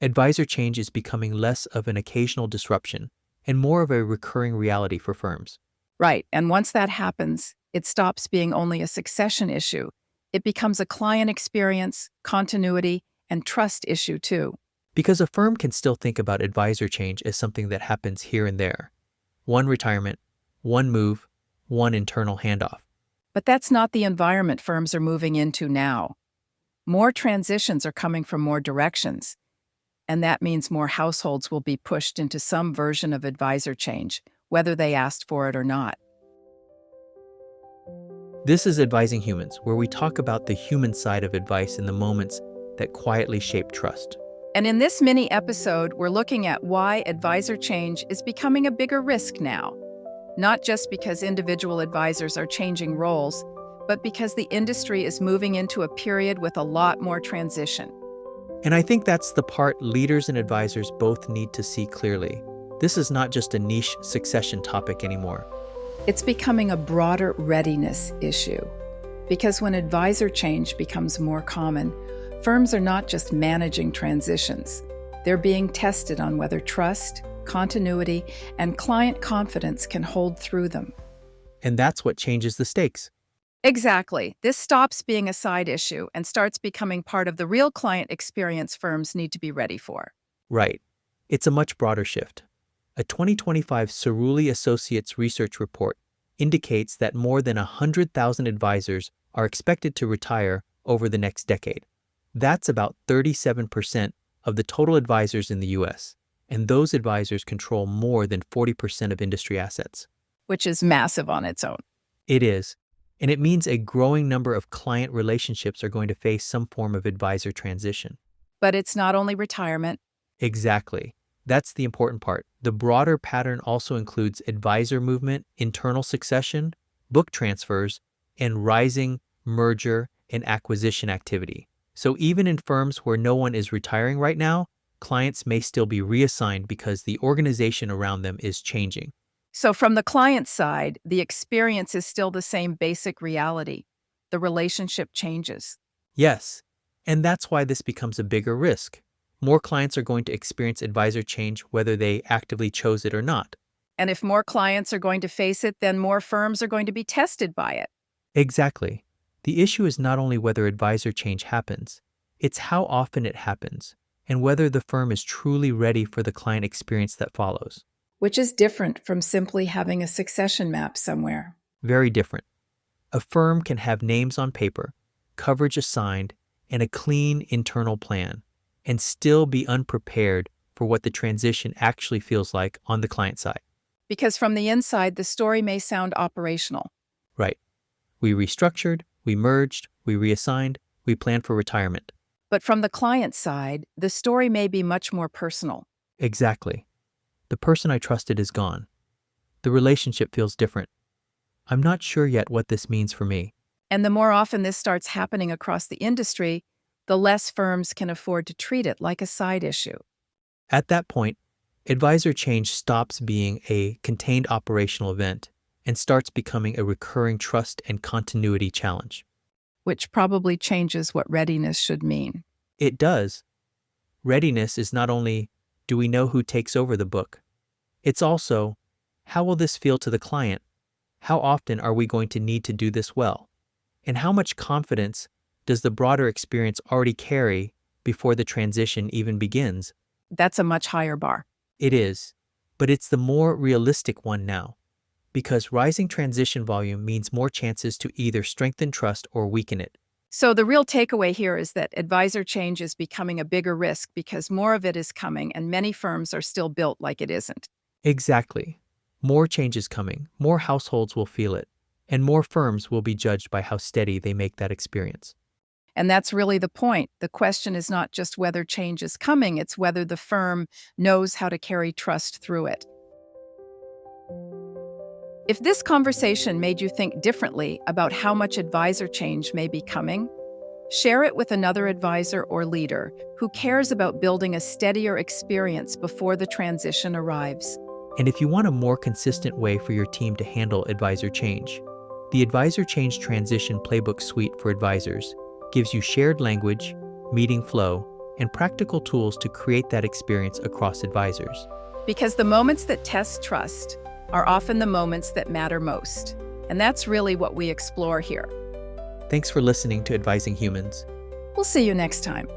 Advisor change is becoming less of an occasional disruption and more of a recurring reality for firms. Right, and once that happens, it stops being only a succession issue. It becomes a client experience, continuity, and trust issue too. Because a firm can still think about advisor change as something that happens here and there. One retirement, one move, one internal handoff. But that's not the environment firms are moving into now. More transitions are coming from more directions, and that means more households will be pushed into some version of advisor change, whether they asked for it or not. This is Advising Humans, where we talk about the human side of advice in the moments that quietly shape trust. And in this mini episode, we're looking at why advisor change is becoming a bigger risk now. Not just because individual advisors are changing roles, but because the industry is moving into a period with a lot more transition. And I think that's the part leaders and advisors both need to see clearly. This is not just a niche succession topic anymore. It's becoming a broader readiness issue. Because when advisor change becomes more common, firms are not just managing transitions. They're being tested on whether trust, continuity, and client confidence can hold through them. And that's what changes the stakes. Exactly. This stops being a side issue and starts becoming part of the real client experience firms need to be ready for. Right. It's a much broader shift. A 2025 Cerulli Associates research report indicates that more than 100,000 advisors are expected to retire over the next decade. That's about 37% of the total advisors in the U.S., and those advisors control more than 40% of industry assets. Which is massive on its own. It is, and it means a growing number of client relationships are going to face some form of advisor transition. But it's not only retirement. Exactly. That's the important part. The broader pattern also includes advisor movement, internal succession, book transfers, and rising merger and acquisition activity. So even in firms where no one is retiring right now, clients may still be reassigned because the organization around them is changing. So from the client side, the experience is still the same basic reality. The relationship changes. Yes, and that's why this becomes a bigger risk. More clients are going to experience advisor change whether they actively chose it or not. And if more clients are going to face it, then more firms are going to be tested by it. Exactly. The issue is not only whether advisor change happens, it's how often it happens, and whether the firm is truly ready for the client experience that follows. Which is different from simply having a succession map somewhere. Very different. A firm can have names on paper, coverage assigned, and a clean internal plan, and still be unprepared for what the transition actually feels like on the client side. Because from the inside, the story may sound operational. Right. We restructured, we merged, we reassigned, we planned for retirement. But from the client side, the story may be much more personal. Exactly. The person I trusted is gone. The relationship feels different. I'm not sure yet what this means for me. And the more often this starts happening across the industry, the less firms can afford to treat it like a side issue. At that point, advisor change stops being a contained operational event and starts becoming a recurring trust and continuity challenge. Which probably changes what readiness should mean. It does. Readiness is not only, do we know who takes over the book? It's also, how will this feel to the client? How often are we going to need to do this well? And how much confidence does the broader experience already carry before the transition even begins? That's a much higher bar. It is, but it's the more realistic one now, because rising transition volume means more chances to either strengthen trust or weaken it. So the real takeaway here is that advisor change is becoming a bigger risk because more of it is coming and many firms are still built like it isn't. Exactly. More change is coming, more households will feel it, and more firms will be judged by how steady they make that experience. And that's really the point. The question is not just whether change is coming, it's whether the firm knows how to carry trust through it. If this conversation made you think differently about how much advisor change may be coming, share it with another advisor or leader who cares about building a steadier experience before the transition arrives. And if you want a more consistent way for your team to handle advisor change, the Advisor Change Transition Playbook Suite for Advisors gives you shared language, meeting flow, and practical tools to create that experience across advisors. Because the moments that test trust are often the moments that matter most. And that's really what we explore here. Thanks for listening to Advising Humans. We'll see you next time.